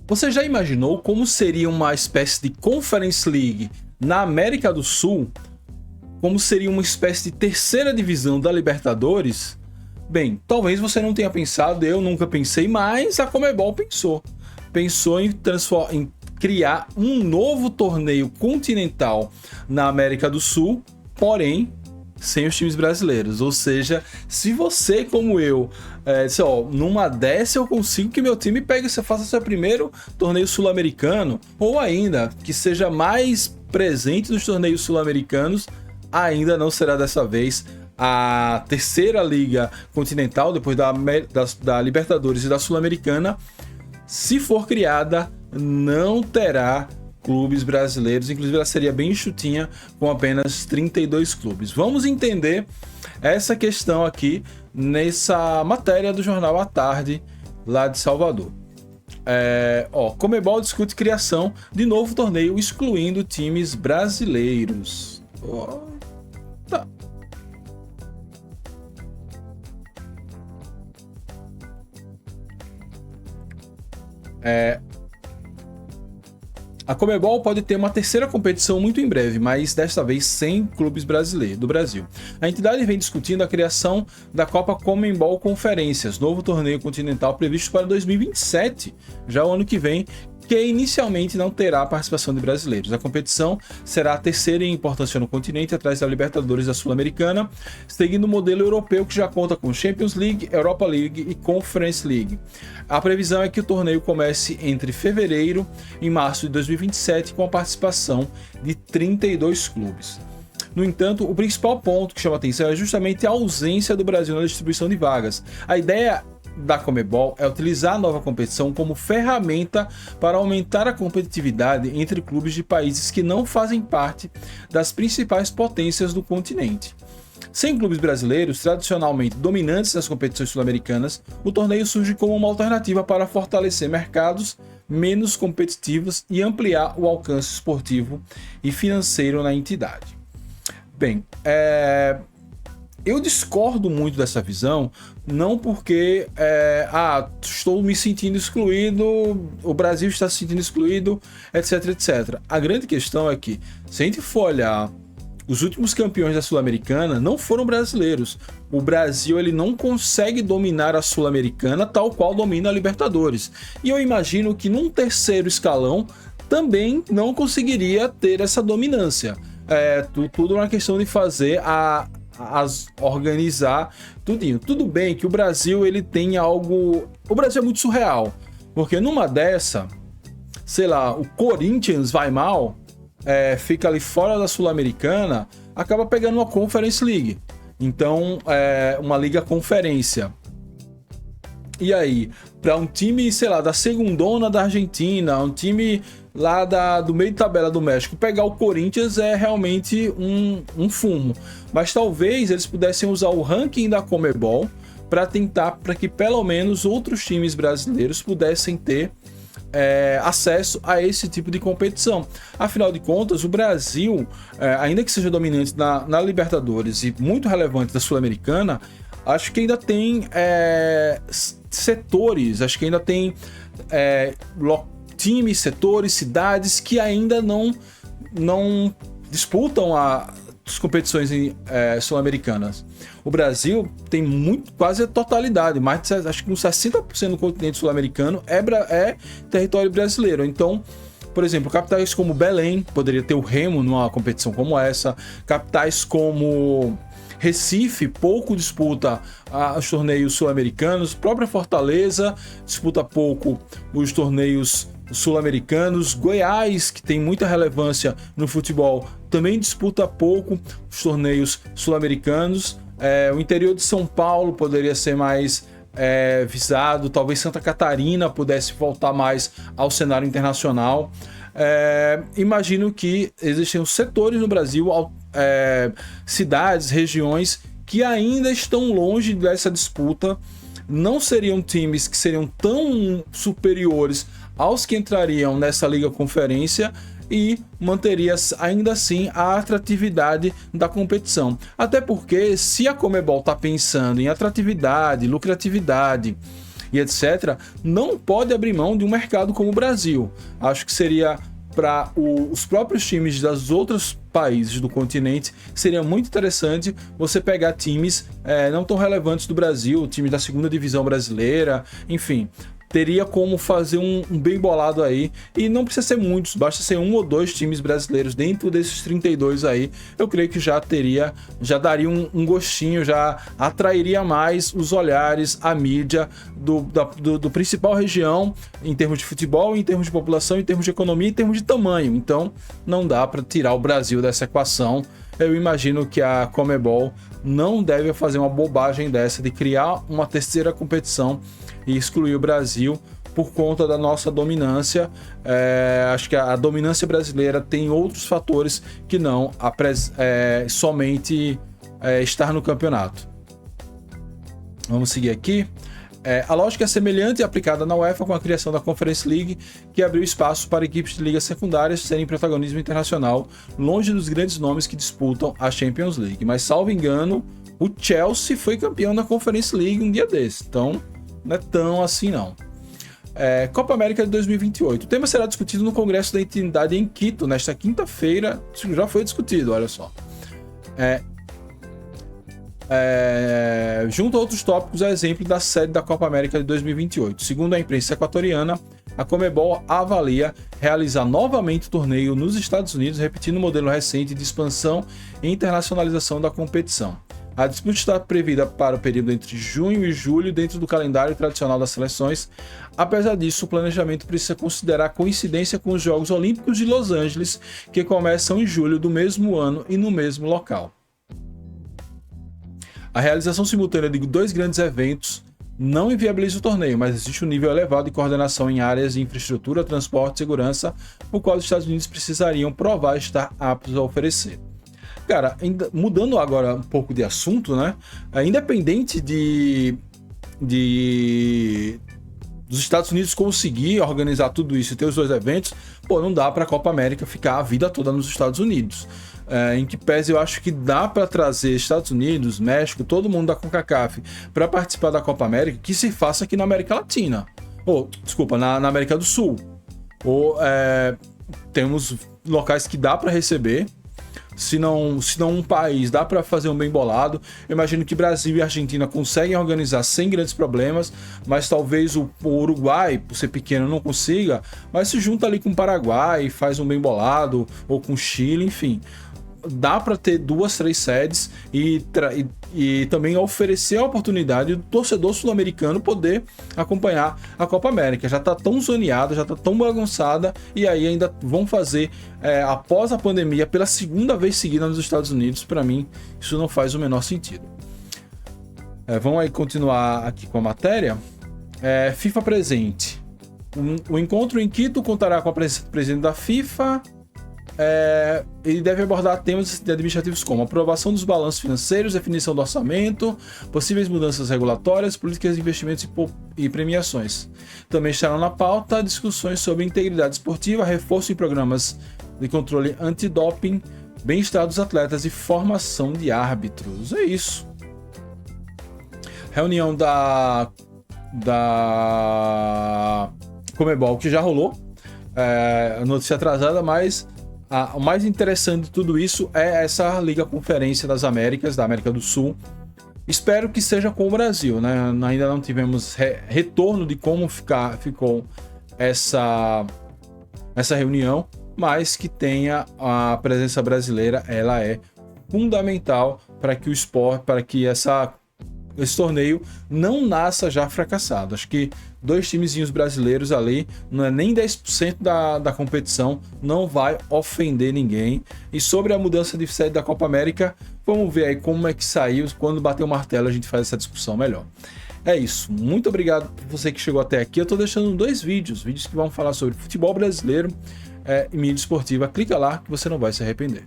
Você já imaginou como seria uma espécie de Conference League na América do Sul? Como seria uma espécie de terceira divisão da Libertadores? Bem, talvez você não tenha pensado, eu nunca pensei, mas a Conmebol pensou. Pensou em criar um novo torneio continental na América do Sul, porém sem os times brasileiros. Ou seja, se você, como eu, numa dessa eu consigo que meu time pegue, faça seu primeiro torneio sul-americano, ou ainda que seja mais presente nos torneios sul-americanos, ainda não será dessa vez. A terceira liga continental, depois da Libertadores e da Sul-Americana, se for criada, não terá clubes brasileiros, inclusive ela seria bem enxutinha, com apenas 32 clubes. Vamos entender essa questão aqui nessa matéria do Jornal à Tarde, lá de Salvador. Conmebol discute criação de novo torneio excluindo times brasileiros. Tá. A Conmebol pode ter uma terceira competição muito em breve, mas desta vez sem clubes brasileiros do Brasil. A entidade vem discutindo a criação da Copa Conmebol Conferências, novo torneio continental previsto para 2027, já o ano que vem, que inicialmente não terá participação de brasileiros. A competição será a terceira em importância no continente, atrás da Libertadores da Sul-Americana, seguindo o modelo europeu que já conta com Champions League, Europa League e Conference League. A previsão é que o torneio comece entre fevereiro e março de 2027, com a participação de 32 clubes. No entanto, o principal ponto que chama atenção é justamente a ausência do Brasil na distribuição de vagas. A ideia da Conmebol é utilizar a nova competição como ferramenta para aumentar a competitividade entre clubes de países que não fazem parte das principais potências do continente. Sem clubes brasileiros, tradicionalmente dominantes nas competições sul-americanas, o torneio surge como uma alternativa para fortalecer mercados menos competitivos e ampliar o alcance esportivo e financeiro na entidade. Bem, eu discordo muito dessa visão, não porque estou me sentindo excluído, o Brasil está se sentindo excluído, etc, etc. A grande questão é que, se a gente for olhar, os últimos campeões da Sul-Americana não foram brasileiros. O Brasil ele não consegue dominar a Sul-Americana tal qual domina a Libertadores. E eu imagino que num terceiro escalão também não conseguiria ter essa dominância. Tudo é uma questão de fazer organizar tudinho. Tudo bem que o Brasil ele tem algo... O Brasil é muito surreal, porque numa dessa, sei lá, o Corinthians vai mal, fica ali fora da Sul-Americana, acaba pegando uma Conference League. Então, uma liga conferência. E aí, para um time, sei lá, da segundona da Argentina, um time lá do meio de tabela do México, pegar o Corinthians é realmente um fumo. Mas talvez eles pudessem usar o ranking da Conmebol para que pelo menos outros times brasileiros pudessem ter acesso a esse tipo de competição. Afinal de contas, o Brasil, ainda que seja dominante na Libertadores e muito relevante da Sul-Americana, acho que ainda tem setores, acho que ainda tem times, setores, cidades que ainda não disputam as competições sul-americanas. O Brasil tem quase a totalidade, acho que uns 60% do continente sul-americano é território brasileiro. Então, por exemplo, capitais como Belém, poderia ter o Remo numa competição como essa, capitais como Recife pouco disputa os torneios sul-americanos, própria Fortaleza disputa pouco os torneios sul-americanos, Goiás, que tem muita relevância no futebol, também disputa pouco os torneios sul-americanos. O interior de São Paulo poderia ser mais visado, talvez Santa Catarina pudesse voltar mais ao cenário internacional. Imagino que existem setores no Brasil, cidades, regiões que ainda estão longe dessa disputa, não seriam times que seriam tão superiores aos que entrariam nessa Liga Conferência e manteria ainda assim a atratividade da competição. Até porque se a Conmebol está pensando em atratividade, lucratividade e etc., não pode abrir mão de um mercado como o Brasil. Acho que seria para os próprios times dos outros países do continente, seria muito interessante você pegar times não tão relevantes do Brasil, times da segunda divisão brasileira, enfim, teria como fazer um bem bolado aí, e não precisa ser muitos, basta ser 1 ou 2 times brasileiros dentro desses 32 aí, eu creio que já daria um gostinho, já atrairia mais os olhares, a mídia do principal região, em termos de futebol, em termos de população, em termos de economia, em termos de tamanho. Então não dá para tirar o Brasil dessa equação. Eu imagino que a Conmebol não deve fazer uma bobagem dessa de criar uma terceira competição e excluir o Brasil por conta da nossa dominância. Acho que a dominância brasileira tem outros fatores que não somente estar no campeonato. Vamos seguir aqui. A lógica é semelhante e aplicada na UEFA com a criação da Conference League, que abriu espaço para equipes de ligas secundárias terem protagonismo internacional, longe dos grandes nomes que disputam a Champions League. Mas, salvo engano, o Chelsea foi campeão da Conference League um dia desse, então não é tão assim não. Copa América de 2028. O tema será discutido no Congresso da Entidade em Quito, nesta quinta-feira. Já foi discutido, olha só. Junto a outros tópicos, a exemplo da sede da Copa América de 2028. Segundo a imprensa equatoriana, a Conmebol avalia realizar novamente o torneio nos Estados Unidos, repetindo o modelo recente de expansão e internacionalização da competição. A disputa está prevista para o período entre junho e julho, dentro do calendário tradicional das seleções. Apesar disso, o planejamento precisa considerar coincidência com os Jogos Olímpicos de Los Angeles, que começam em julho do mesmo ano e no mesmo local. A realização simultânea de 2 grandes eventos não inviabiliza o torneio, mas existe um nível elevado de coordenação em áreas de infraestrutura, transporte e segurança, o qual os Estados Unidos precisariam provar estar aptos a oferecer. Cara, mudando agora um pouco de assunto, né? Independente dos Estados Unidos conseguir organizar tudo isso e ter os 2 eventos, não dá para a Copa América ficar a vida toda nos Estados Unidos. Em que pese eu acho que dá para trazer Estados Unidos, México, todo mundo da CONCACAF para participar da Copa América, que se faça aqui na América Latina. Na América do Sul. Temos locais que dá para receber. Se não um país, dá para fazer um bem bolado. Eu imagino que Brasil e Argentina conseguem organizar sem grandes problemas, mas talvez o Uruguai, por ser pequeno, não consiga, mas se junta ali com o Paraguai e faz um bem bolado, ou com o Chile, enfim. Dá para ter 2, 3 sedes e também oferecer a oportunidade do torcedor sul-americano poder acompanhar a Copa América. Já está tão zoneada, já está tão bagunçada, e aí ainda vão fazer, após a pandemia, pela segunda vez seguida nos Estados Unidos. Para mim, isso não faz o menor sentido. Vamos aí continuar aqui com a matéria. FIFA presente. O encontro em Quito contará com a presença do presidente da FIFA. Ele deve abordar temas administrativos como aprovação dos balanços financeiros, definição do orçamento, possíveis mudanças regulatórias, políticas de investimentos e premiações. Também estarão na pauta discussões sobre integridade esportiva, reforço em programas de controle antidoping, bem-estar dos atletas e formação de árbitros. É isso. Reunião da Conmebol que já rolou. Notícia atrasada, mas o mais interessante de tudo isso é essa Liga Conferência das Américas, da América do Sul. Espero que seja com o Brasil, né? Ainda não tivemos retorno de como ficou essa reunião, mas que tenha a presença brasileira, ela é fundamental para que o esporte, para que esse torneio não nasça já fracassado. Acho que 2 timezinhos brasileiros ali, não é nem 10% da competição, não vai ofender ninguém. E sobre a mudança de sede da Copa América, vamos ver aí como é que saiu. Quando bater o martelo, a gente faz essa discussão melhor. É isso. Muito obrigado por você que chegou até aqui. Eu tô deixando 2 vídeos que vão falar sobre futebol brasileiro e mídia esportiva. Clica lá que você não vai se arrepender.